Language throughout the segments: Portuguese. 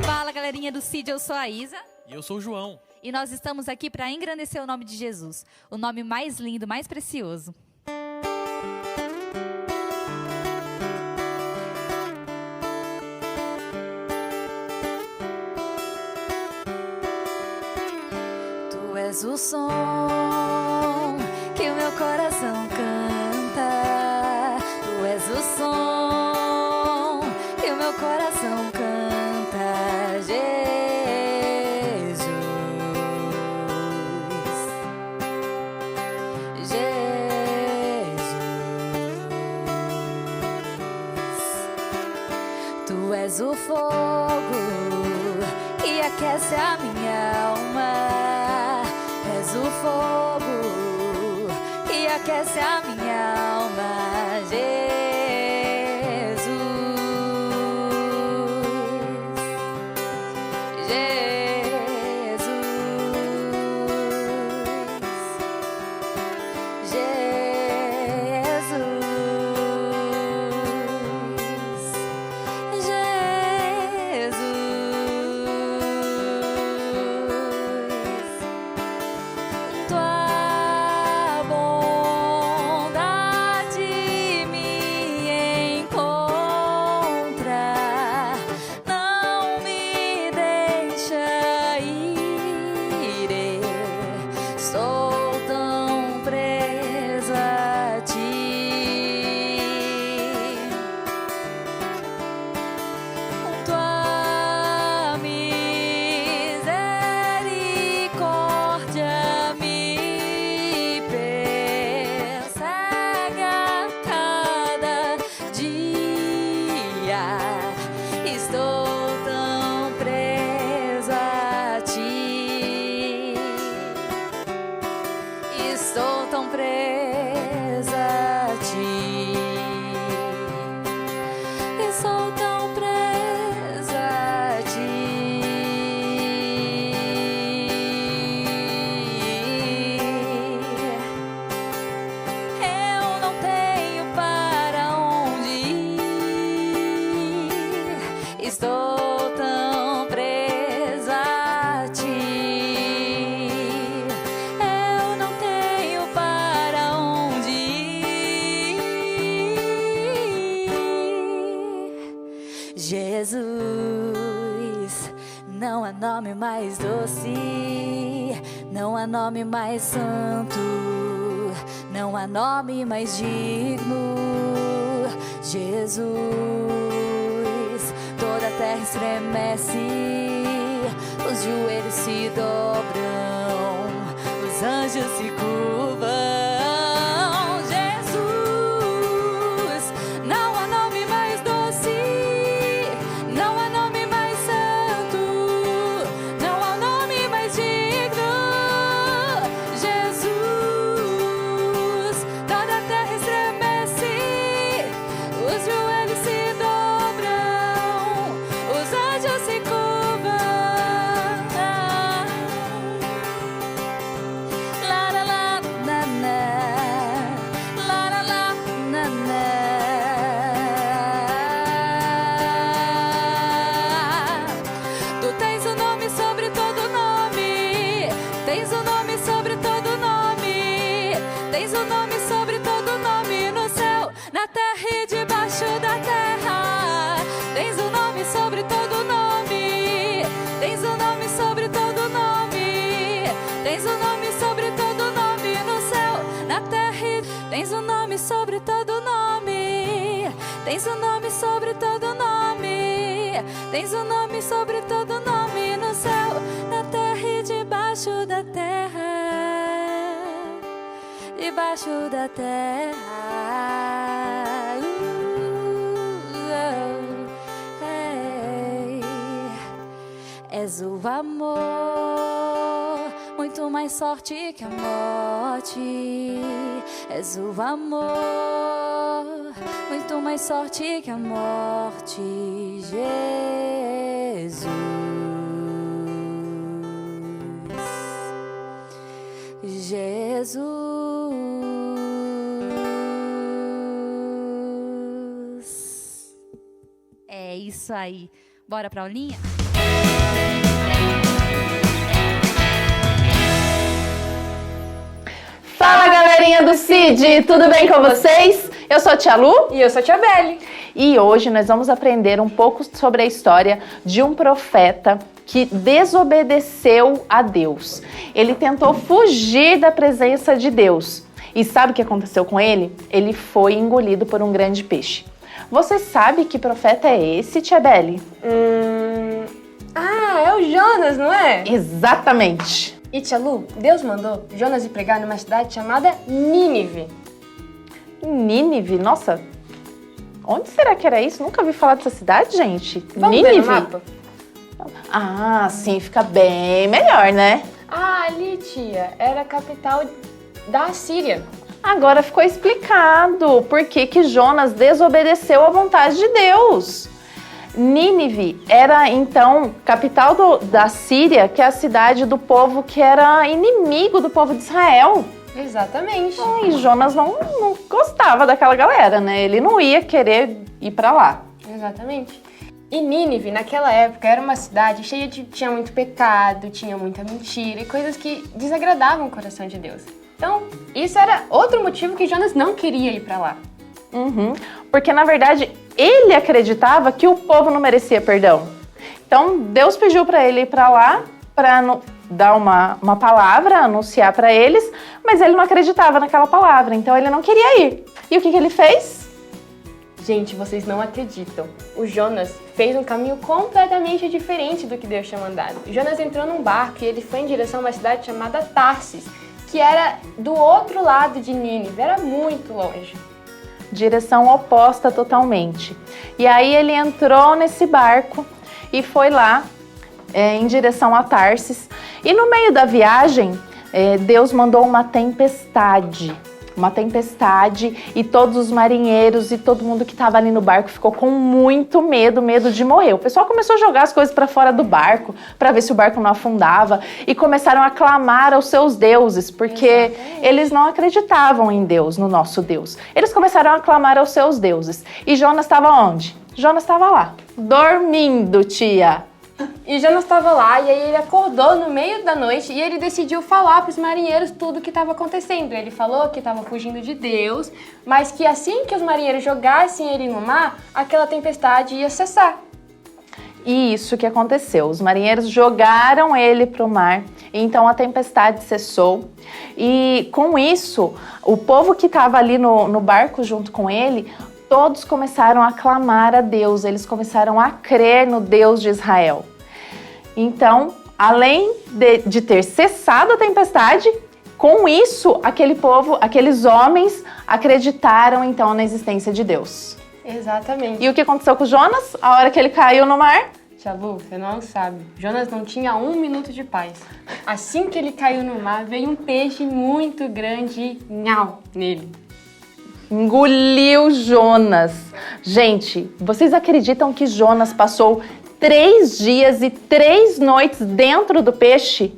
Fala, galerinha do CID, eu sou a Isa. E eu sou o João. E nós estamos aqui para engrandecer o nome de Jesus, o nome mais lindo, mais precioso. Tu és o som que o meu coração canta. Tu és o som que o meu coração canta, Jesus. Jesus. Tu és o fogo que aquece a minha alma. És o fogo que aquece a minha alma, Jesus, Jesus, Tua bondade me encontra, não me deixa ir. Eu sou tão presa a Ti. Tua misericórdia me persegue a cada dia. Estou tão presa a Ti. Estou tão presa a Ti. Estou tão presa a Ti. Eu não tenho para onde ir. Estou tão presa a Ti. Eu não tenho para onde ir. Jesus, não há nome mais doce, não há nome mais santo, não há nome mais digno. Jesus, toda a terra estremece, os joelhos se dobram, os anjos se curvam. Jesus, não há nome mais doce, não há nome mais santo, não há nome mais digno. Jesus, toda a terra estremece, os joelhos se dobram, os anjos se curvam. La la la na na, la la la na na. Tu tens o nome sobre todo nome, tens o nome sobre todo nome, tens o nome sobre todo nome, no céu, na terra e debaixo da terra. Tens o nome sobre todo nome, tens o nome sobre todo nome, tens o nome sobre todo nome, no céu, na terra e tens o nome sobre todo nome, tens o nome sobre todo nome, tens o nome sobre todo nome, no céu, na terra e debaixo da terra, debaixo da terra. Hey. És o amor, muito mais forte que a morte. És o amor, muito mais forte que a morte, Jesus. Jesus. É isso aí. Bora pra aulinha? Fala, galerinha do CID, tudo bem com vocês? Eu sou a Tia Lu e eu sou a Tia Beli. E hoje nós vamos aprender um pouco sobre a história de um profeta que desobedeceu a Deus. Ele tentou fugir da presença de Deus. E sabe o que aconteceu com ele? Ele foi engolido por um grande peixe. Você sabe que profeta é esse, Tia Beli? É o Jonas, não é? Exatamente. E Tia Lu, Deus mandou Jonas ir pregar numa cidade chamada Nínive. Nínive? Nossa, onde será que era isso? Nunca ouvi falar dessa cidade, gente. Vamos Nínive? ver no mapa? Ah, sim, fica bem melhor, né? Ali, tia, era a capital da Assíria. Agora ficou explicado por que Jonas desobedeceu à vontade de Deus. Nínive era, então, capital da Síria, que é a cidade do povo que era inimigo do povo de Israel. Exatamente. E Jonas não gostava daquela galera, né? Ele não ia querer ir pra lá. Exatamente. E Nínive, naquela época, era uma cidade cheia de... tinha muito pecado, tinha muita mentira e coisas que desagradavam o coração de Deus. Então, isso era outro motivo que Jonas não queria ir pra lá. Porque, na verdade, ele acreditava que o povo não merecia perdão. Então, Deus pediu para ele ir para lá para dar uma palavra, anunciar para eles, mas ele não acreditava naquela palavra, então ele não queria ir. E o que ele fez? Gente, vocês não acreditam. O Jonas fez um caminho completamente diferente do que Deus tinha mandado. Jonas entrou num barco e ele foi em direção a uma cidade chamada Tarsis, que era do outro lado de Nínive, era muito longe. Direção oposta totalmente. E aí ele entrou nesse barco e foi lá em direção a Tarsis. E no meio da viagem, Deus mandou uma tempestade. E todos os marinheiros e todo mundo que estava ali no barco ficou com muito medo de morrer. O pessoal começou a jogar as coisas para fora do barco para ver se o barco não afundava e começaram a clamar aos seus deuses, porque eles não acreditavam em Deus, no nosso Deus. Eles começaram a clamar aos seus deuses. E Jonas estava onde? Jonas estava lá, dormindo, tia. E Jonas estava lá e aí ele acordou no meio da noite e ele decidiu falar para os marinheiros tudo o que estava acontecendo. Ele falou que estava fugindo de Deus, mas que assim que os marinheiros jogassem ele no mar, aquela tempestade ia cessar. E isso que aconteceu. Os marinheiros jogaram ele para o mar, então a tempestade cessou. E com isso, o povo que estava ali no barco junto com ele, todos começaram a clamar a Deus, eles começaram a crer no Deus de Israel. Então, além de ter cessado a tempestade, com isso, aquele povo, aqueles homens acreditaram então na existência de Deus. Exatamente. E o que aconteceu com Jonas? A hora que ele caiu no mar? Tia Lu, você não sabe. Jonas não tinha 1 minuto de paz. Assim que ele caiu no mar, veio um peixe muito grande nele. Engoliu Jonas. Gente, vocês acreditam que Jonas passou 3 dias e 3 noites dentro do peixe?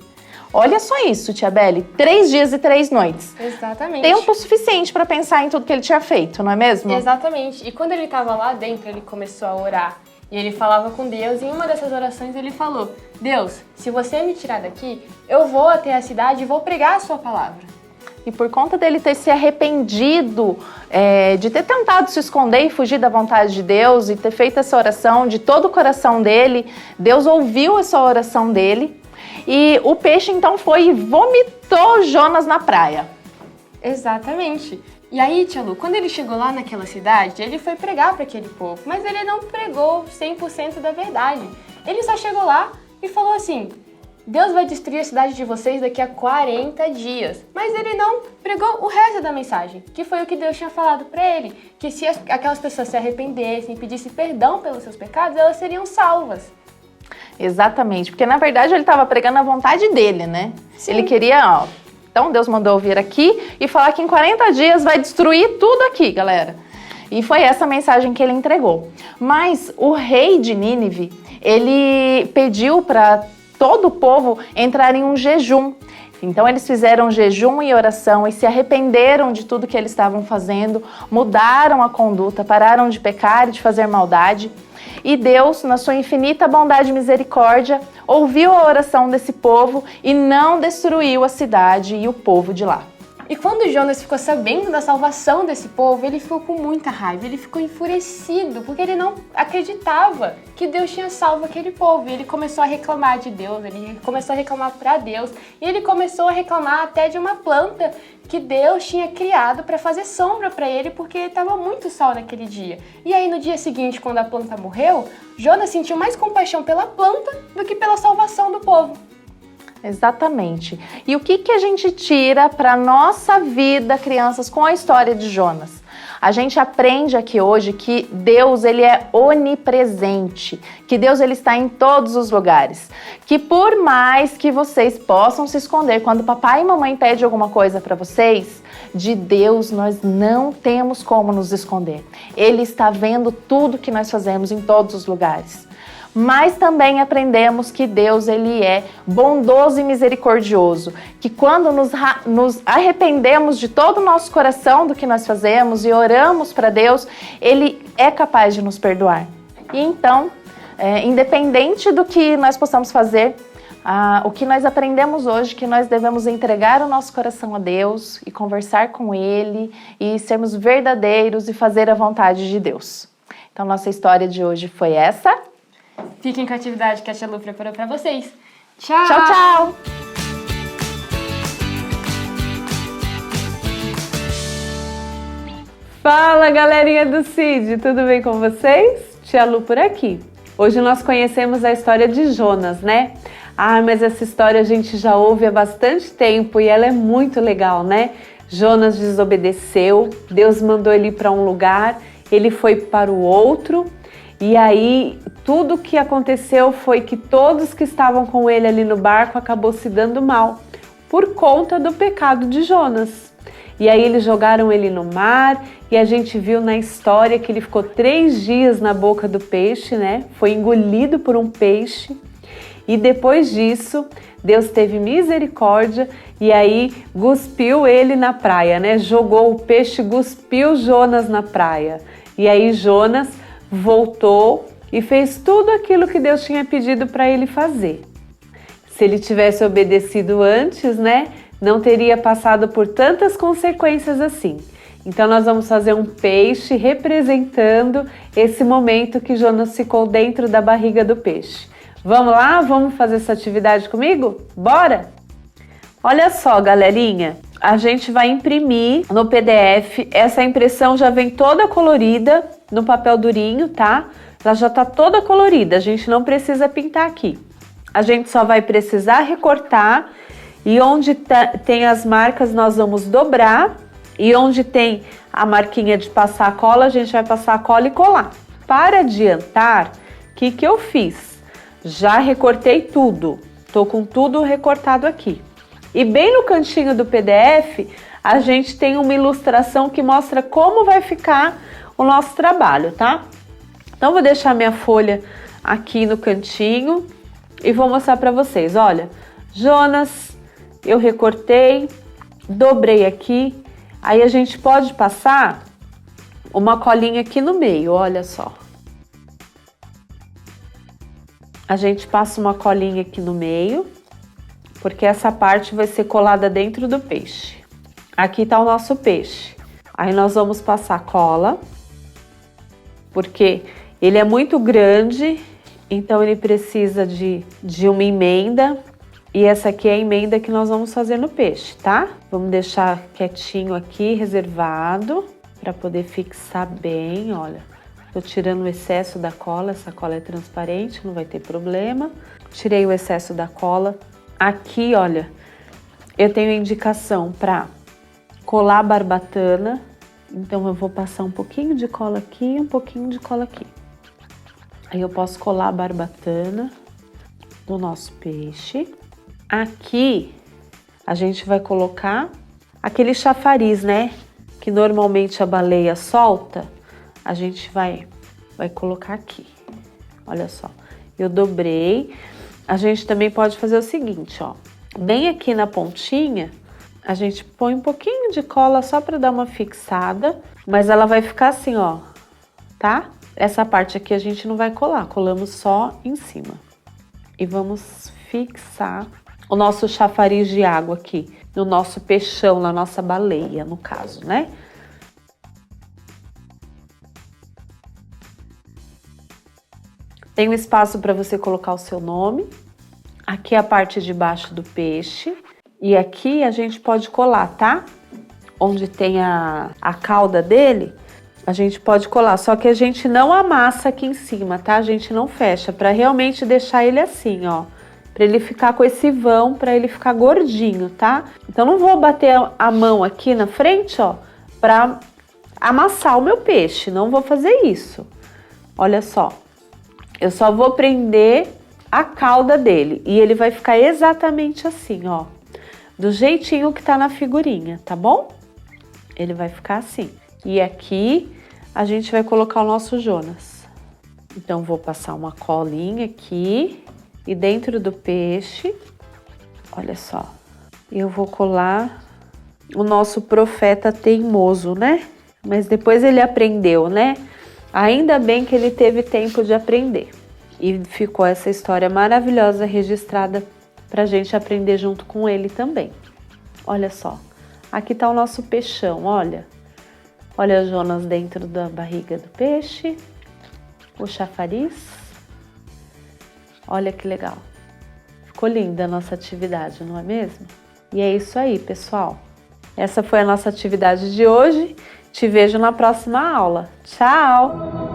Olha só isso, Tia Beli. 3 dias e 3 noites. Exatamente. Tempo suficiente para pensar em tudo que ele tinha feito, não é mesmo? Exatamente. E quando ele estava lá dentro, ele começou a orar. E ele falava com Deus, e em uma dessas orações ele falou: Deus, se você me tirar daqui, eu vou até a cidade e vou pregar a sua palavra. E por conta dele ter se arrependido, de ter tentado se esconder e fugir da vontade de Deus e ter feito essa oração de todo o coração dele, Deus ouviu essa oração dele e o peixe então foi e vomitou Jonas na praia. Exatamente. E aí, Tia Lu, quando ele chegou lá naquela cidade, ele foi pregar para aquele povo, mas ele não pregou 100% da verdade. Ele só chegou lá e falou assim: Deus vai destruir a cidade de vocês daqui a 40 dias. Mas ele não pregou o resto da mensagem, que foi o que Deus tinha falado para ele, que se aquelas pessoas se arrependessem e pedissem perdão pelos seus pecados, elas seriam salvas. Exatamente, porque na verdade ele estava pregando a vontade dele, né? Sim. Ele queria, então Deus mandou vir aqui e falar que em 40 dias vai destruir tudo aqui, galera. E foi essa mensagem que ele entregou. Mas o rei de Nínive, ele pediu para todo o povo entrar em um jejum. Então eles fizeram jejum e oração e se arrependeram de tudo que eles estavam fazendo, mudaram a conduta, pararam de pecar e de fazer maldade. E Deus, na sua infinita bondade e misericórdia, ouviu a oração desse povo e não destruiu a cidade e o povo de lá. E quando Jonas ficou sabendo da salvação desse povo, ele ficou com muita raiva, ele ficou enfurecido, porque ele não acreditava que Deus tinha salvo aquele povo. E ele começou a reclamar de Deus, ele começou a reclamar para Deus, e ele começou a reclamar até de uma planta que Deus tinha criado para fazer sombra para ele, porque estava muito sol naquele dia. E aí no dia seguinte, quando a planta morreu, Jonas sentiu mais compaixão pela planta do que pela salvação do povo. Exatamente. E o que a gente tira para nossa vida, crianças, com a história de Jonas? A gente aprende aqui hoje que Deus, ele é onipresente, que Deus, ele está em todos os lugares, que por mais que vocês possam se esconder, quando papai e mamãe pedem alguma coisa para vocês, de Deus nós não temos como nos esconder. Ele está vendo tudo que nós fazemos em todos os lugares. Mas também aprendemos que Deus, ele é bondoso e misericordioso, que quando nos arrependemos de todo o nosso coração do que nós fazemos e oramos para Deus, ele é capaz de nos perdoar. E então, independente do que nós possamos fazer, o que nós aprendemos hoje, que nós devemos entregar o nosso coração a Deus e conversar com Ele e sermos verdadeiros e fazer a vontade de Deus. Então, nossa história de hoje foi essa. Fiquem com a atividade que a Tia Lu preparou para vocês. Tchau! Tchau, tchau! Fala, galerinha do CID, tudo bem com vocês? Tia Lu por aqui. Hoje nós conhecemos a história de Jonas, né? Mas essa história a gente já ouve há bastante tempo e ela é muito legal, né? Jonas desobedeceu, Deus mandou ele para um lugar, ele foi para o outro. E aí, tudo que aconteceu foi que todos que estavam com ele ali no barco acabou se dando mal, por conta do pecado de Jonas. E aí eles jogaram ele no mar, e a gente viu na história que ele ficou 3 dias na boca do peixe, né? Foi engolido por um peixe. E depois disso, Deus teve misericórdia e aí cuspiu ele na praia, né? Jogou o peixe, cuspiu Jonas na praia. E aí Jonas voltou e fez tudo aquilo que Deus tinha pedido para ele fazer. Se ele tivesse obedecido antes, né, não teria passado por tantas consequências assim. Então nós vamos fazer um peixe representando esse momento que Jonas ficou dentro da barriga do peixe. Vamos lá? Vamos fazer essa atividade comigo? Bora? Olha só, galerinha, a gente vai imprimir no PDF, essa impressão já vem toda colorida no papel durinho, tá? Ela já tá toda colorida, a gente não precisa pintar aqui. A gente só vai precisar recortar e onde tem as marcas nós vamos dobrar e onde tem a marquinha de passar a cola, a gente vai passar a cola e colar. Para adiantar, o que eu fiz? Já recortei tudo, tô com tudo recortado aqui. E bem no cantinho do PDF, a gente tem uma ilustração que mostra como vai ficar o nosso trabalho, tá? Então, vou deixar minha folha aqui no cantinho e vou mostrar para vocês. Olha, Jonas, eu recortei, dobrei aqui. Aí a gente pode passar uma colinha aqui no meio, olha só. A gente passa uma colinha aqui no meio, porque essa parte vai ser colada dentro do peixe. Aqui tá o nosso peixe. Aí nós vamos passar cola, porque ele é muito grande, então ele precisa de uma emenda. E essa aqui é a emenda que nós vamos fazer no peixe, tá? Vamos deixar quietinho aqui, reservado, para poder fixar bem, olha. Tô tirando o excesso da cola, essa cola é transparente, não vai ter problema. Tirei o excesso da cola. Aqui, olha, eu tenho indicação para colar a barbatana. Então eu vou passar um pouquinho de cola aqui e um pouquinho de cola aqui. Aí eu posso colar a barbatana do nosso peixe. Aqui a gente vai colocar aquele chafariz, né? Que normalmente a baleia solta. A gente vai colocar aqui. Olha só, eu dobrei. A gente também pode fazer o seguinte, ó. bem aqui na pontinha, a gente põe um pouquinho de cola só para dar uma fixada, mas ela vai ficar assim, ó, tá? Essa parte aqui a gente não vai colar, colamos só em cima. E vamos fixar o nosso chafariz de água aqui, no nosso peixão, na nossa baleia, no caso, né? Tem um espaço para você colocar o seu nome. Aqui é a parte de baixo do peixe. E aqui a gente pode colar, tá? Onde tem a cauda dele, a gente pode colar. Só que a gente não amassa aqui em cima, tá? A gente não fecha, para realmente deixar ele assim, ó. Para ele ficar com esse vão, para ele ficar gordinho, tá? Então não vou bater a mão aqui na frente, ó, para amassar o meu peixe. Não vou fazer isso. Olha só. Eu só vou prender a cauda dele e ele vai ficar exatamente assim, ó. Do jeitinho que tá na figurinha, tá bom? Ele vai ficar assim. E aqui a gente vai colocar o nosso Jonas. Então vou passar uma colinha aqui e dentro do peixe, olha só. Eu vou colar o nosso profeta teimoso, né? Mas depois ele aprendeu, né? Ainda bem que ele teve tempo de aprender. E ficou essa história maravilhosa registrada pra gente aprender junto com ele também. Olha só, aqui tá o nosso peixão, olha. Olha o Jonas dentro da barriga do peixe, o chafariz. Olha que legal. Ficou linda a nossa atividade, não é mesmo? E é isso aí, pessoal. Essa foi a nossa atividade de hoje. Te vejo na próxima aula. Tchau!